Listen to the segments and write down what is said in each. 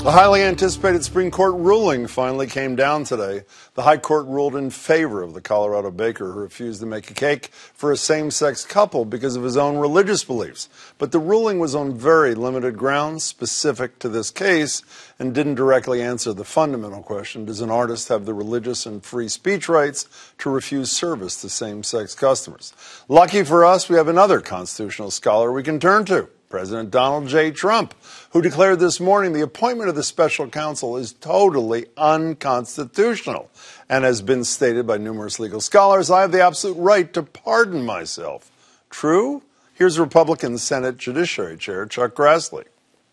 A highly anticipated Supreme Court ruling finally came down today. The High Court ruled in favor of the Colorado baker who refused to make a cake for a same-sex couple because of his own religious beliefs. But the ruling was on very limited grounds specific to this case and didn't directly answer the fundamental question: does an artist have the religious and free speech rights to refuse service to same-sex customers? Lucky for us, we have another constitutional scholar we can turn to, President Donald J. Trump, who declared this morning the appointment of the special counsel is totally unconstitutional. And has been stated by numerous legal scholars, I have the absolute right to pardon myself. True? Here's Republican Senate Judiciary Chair Chuck Grassley.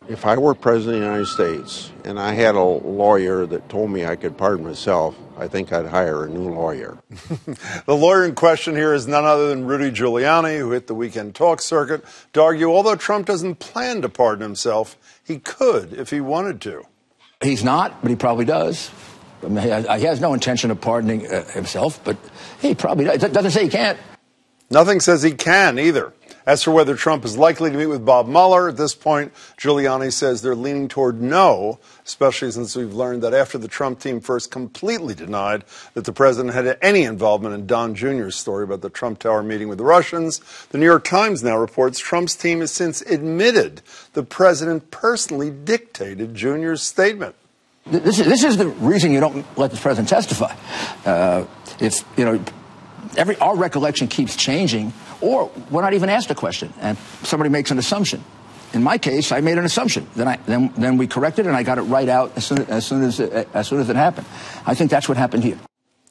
If I were President of the United States and I had a lawyer that told me I could pardon myself, I think I'd hire a new lawyer. The lawyer in question here is none other than Rudy Giuliani, who hit the weekend talk circuit to argue although Trump doesn't plan to pardon himself, he could if he wanted to. He's not, but he probably does. I mean, he has no intention of pardoning himself, but he probably does. It doesn't say he can't. Nothing says he can either. As for whether Trump is likely to meet with Bob Mueller, at this point, Giuliani says they're leaning toward no, especially since we've learned that after the Trump team first completely denied that the president had any involvement in Don Jr.'s story about the Trump Tower meeting with the Russians, the New York Times now reports Trump's team has since admitted the president personally dictated Jr.'s statement. This is the reason you don't let the president testify. If, you know, our recollection keeps changing, or we're not even asked a question, and somebody makes an assumption. In my case, I made an assumption. Then we corrected it, and I got it right out as soon as it happened. I think that's what happened here.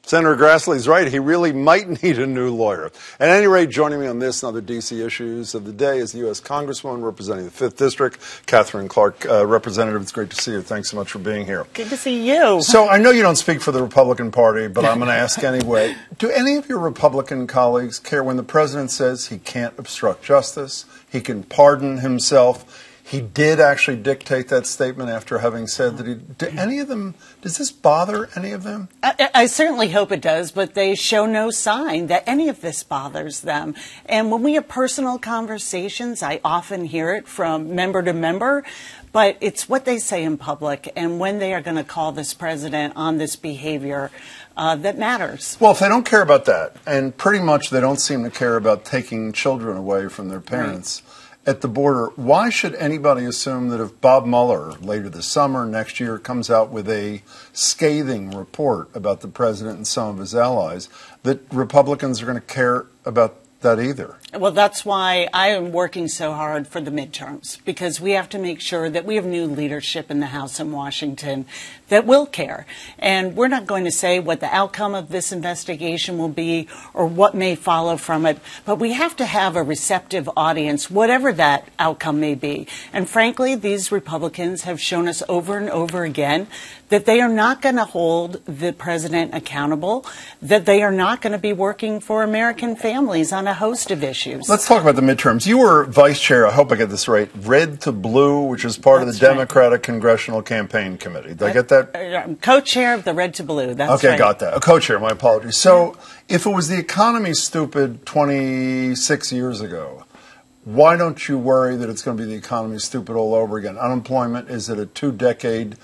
Senator Grassley's right. He really might need a new lawyer. At any rate, joining me on this and other D.C. issues of the day is the U.S. Congresswoman representing the 5th District, Katherine Clark. Representative, it's great to see you. Thanks so much for being here. Good to see you. So I know you don't speak for the Republican Party, but I'm going to ask anyway. Do any of your Republican colleagues care when the president says he can't obstruct justice, he can pardon himself? He did actually dictate that statement after having said that he... Do any of them... Does this bother any of them? I certainly hope it does, but they show no sign that any of this bothers them. And when we have personal conversations, I often hear it from member to member, but it's what they say in public and when they are going to call this president on this behavior that matters. Well, if they don't care about that, and pretty much they don't seem to care about taking children away from their parents... Right. At the border, why should anybody assume that if Bob Mueller later this summer, next year, comes out with a scathing report about the president and some of his allies, that Republicans are going to care about that either? Well, that's why I am working so hard for the midterms, because we have to make sure that we have new leadership in the House in Washington that will care. And we're not going to say what the outcome of this investigation will be or what may follow from it, but we have to have a receptive audience, whatever that outcome may be. And frankly, these Republicans have shown us over and over again that they are not going to hold the president accountable, that they are not going to be working for American families on a host of issues. Let's talk about the midterms. You were vice chair, I hope I get this right, Red to Blue, which is part of the Democratic Congressional Campaign Committee. Did I get that? I'm co-chair of the Red to Blue. That's okay, right. Got that. A co-chair, my apologies. So if it was the economy stupid 26 years ago, why don't you worry that it's going to be the economy stupid all over again? Unemployment is at a 2-decade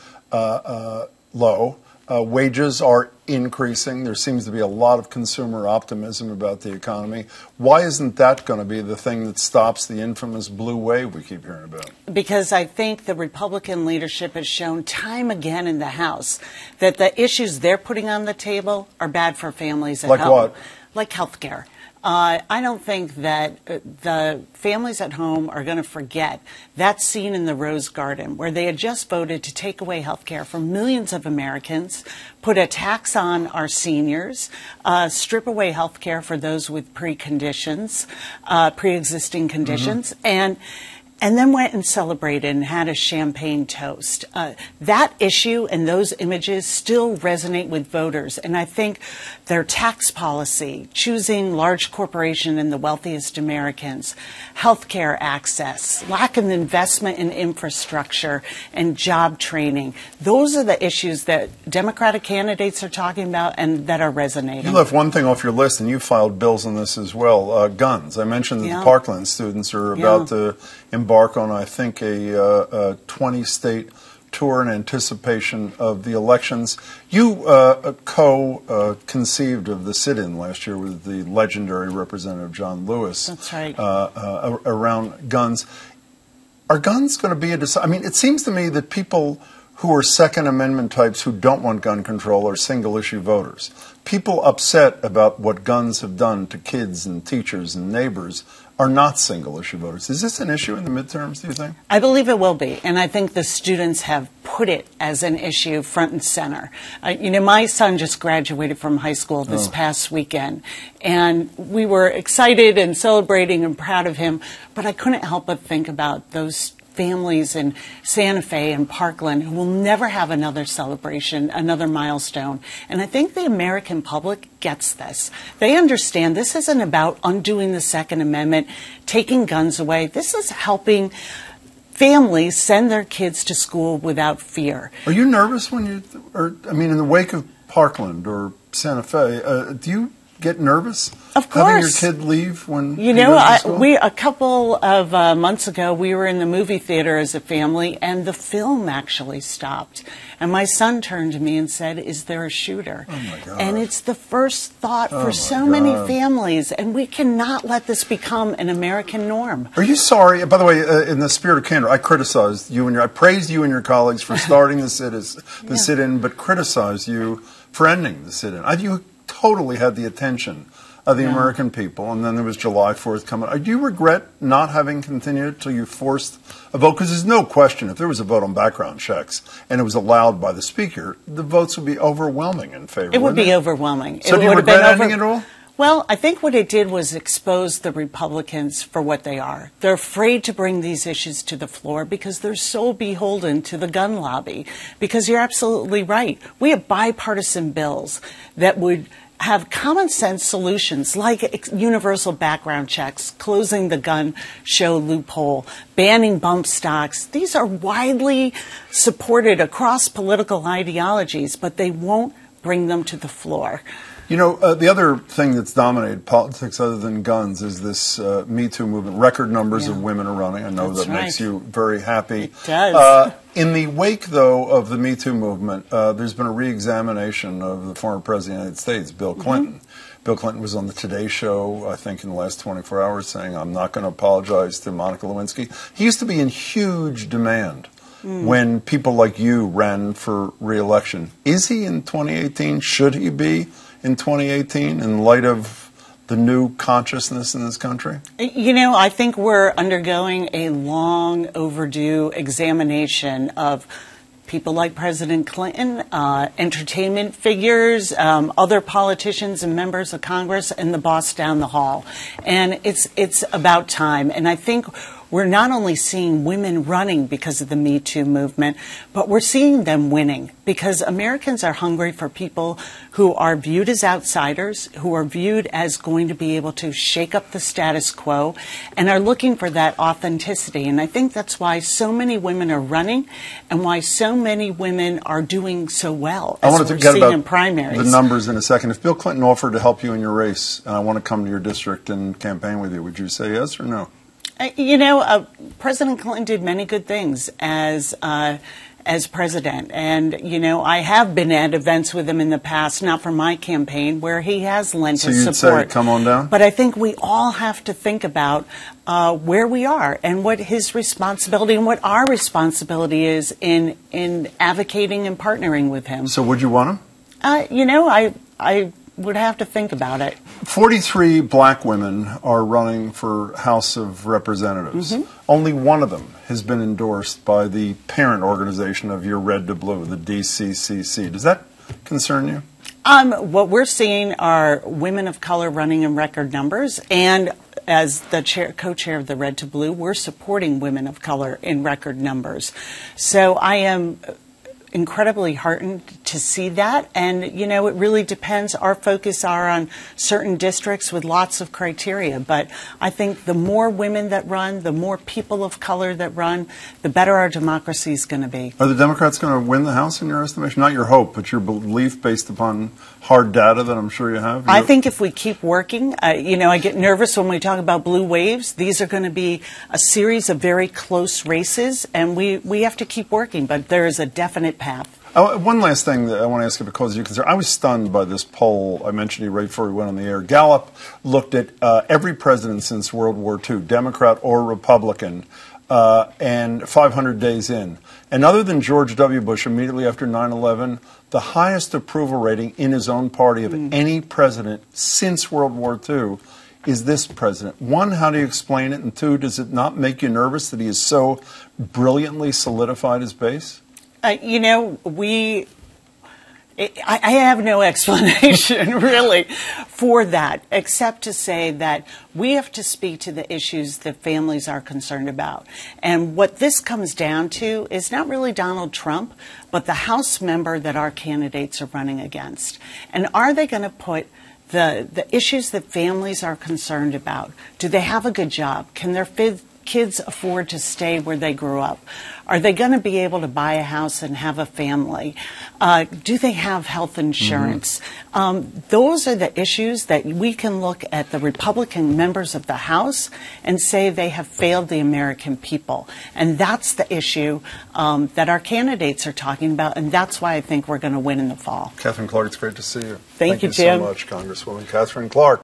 low. Wages are increasing. There seems to be a lot of consumer optimism about the economy. Why isn't that going to be the thing that stops the infamous blue wave we keep hearing about? Because I think the Republican leadership has shown time again in the House that the issues they're putting on the table are bad for families at home. Like what? Like health care. I don't think that the families at home are going to forget that scene in the Rose Garden where they had just voted to take away health care from millions of Americans, put a tax on our seniors, strip away health care for those with pre-existing conditions, and then went and celebrated and had a champagne toast. That issue and those images still resonate with voters. And I think their tax policy, choosing large corporation and the wealthiest Americans, health care access, lack of investment in infrastructure and job training, those are the issues that Democratic candidates are talking about and that are resonating. You left one thing off your list, and you filed bills on this as well, guns. I mentioned that the Parkland students are about to embark on, I think, a 20-state tour in anticipation of the elections. You co-conceived of the sit-in last year with the legendary Representative John Lewis. That's right. Around guns. Are guns going to be I mean, it seems to me that people who are Second Amendment types who don't want gun control are single-issue voters. People upset about what guns have done to kids and teachers and neighbors are not single-issue voters. Is this an issue in the midterms, do you think? I believe it will be, and I think the students have put it as an issue front and center. You know, my son just graduated from high school this past weekend, and we were excited and celebrating and proud of him, but I couldn't help but think about those families in Santa Fe and Parkland who will never have another celebration, another milestone. And I think the American public gets this. They understand this isn't about undoing the Second Amendment, taking guns away. This is helping families send their kids to school without fear. Are you nervous when in the wake of Parkland or Santa Fe, do you get nervous? Of course. Having your kid leave when you know, a couple of months ago, we were in the movie theater as a family, and the film actually stopped. And my son turned to me and said, "Is there a shooter?" Oh my God. And it's the first thought for so many families, and we cannot let this become an American norm. Are you sorry? By the way, in the spirit of candor, I criticized you and I praised you and your colleagues for starting the sit-in, but criticized you for ending the sit-in. You totally had the attention of the American people, and then there was July 4th coming. Do you regret not having continued till you forced a vote? Because there's no question, if there was a vote on background checks and it was allowed by the Speaker, the votes would be overwhelming in favor. It would be overwhelming. So do you regret ending it all? Well, I think what it did was expose the Republicans for what they are. They're afraid to bring these issues to the floor because they're so beholden to the gun lobby. Because you're absolutely right. We have bipartisan bills that would have common sense solutions like universal background checks, closing the gun show loophole, banning bump stocks. These are widely supported across political ideologies, but they won't bring them to the floor. You know, the other thing that's dominated politics other than guns is this Me Too movement. Record numbers of women are running. I know that makes you very happy. It does. In the wake, though, of the Me Too movement, there's been a re-examination of the former President of the United States, Bill Clinton. Bill Clinton was on the Today Show, I think, in the last 24 hours saying, "I'm not going to apologize to Monica Lewinsky." He used to be in huge demand when people like you ran for re-election. Is he in 2018? Should he be in 2018 in light of the new consciousness in this country? You know, I think we're undergoing a long overdue examination of people like President Clinton, entertainment figures, other politicians and members of Congress, and the boss down the hall. And it's about time. And I think we're not only seeing women running because of the Me Too movement, but we're seeing them winning because Americans are hungry for people who are viewed as outsiders, who are viewed as going to be able to shake up the status quo, and are looking for that authenticity. And I think that's why so many women are running and why so many women are doing so well, as we're seeing in primaries. The numbers in a second. If Bill Clinton offered to help you in your race, and I want to come to your district and campaign with you, would you say yes or no? You know, President Clinton did many good things as president. And, you know, I have been at events with him in the past, not for my campaign, where he has lent his support. So you'd say, come on down? But I think we all have to think about where we are and what his responsibility and what our responsibility is in advocating and partnering with him. So would you want him? You know, I would have to think about it. 43 black women are running for House of Representatives. Only one of them has been endorsed by the parent organization of your Red to Blue, the DCCC. Does that concern you? What we're seeing are women of color running in record numbers, and as the co-chair of the Red to Blue, we're supporting women of color in record numbers. So I am incredibly heartened to see that. And, you know, it really depends. Our focus are on certain districts with lots of criteria. But I think the more women that run, the more people of color that run, the better our democracy is going to be. Are the Democrats going to win the House in your estimation? Not your hope, but your belief based upon hard data that I'm sure you have? I think if we keep working, you know, I get nervous when we talk about blue waves. These are going to be a series of very close races, and we have to keep working, but there is a definite path. One last thing that I want to ask you because you're concerned. I was stunned by this poll I mentioned to you right before we went on the air. Gallup looked at every president since World War II, Democrat or Republican, and 500 days in. And other than George W. Bush immediately after 9/11, the highest approval rating in his own party of any president since World War II is this president. One, how do you explain it? And two, does it not make you nervous that he has so brilliantly solidified his base? You know, I have no explanation, really, for that, except to say that we have to speak to the issues that families are concerned about. And what this comes down to is not really Donald Trump, but the House member that our candidates are running against. And are they going to put the issues that families are concerned about? Do they have a good job? Can their kids afford to stay where they grew up? Are they going to be able to buy a house and have a family? Do they have health insurance? Those are the issues that we can look at the Republican members of the House and say they have failed the American people. And that's the issue that our candidates are talking about, and that's why I think we're going to win in the fall. Katherine Clark, it's great to see you. Thank you, Jim. so much, Congresswoman Katherine Clark.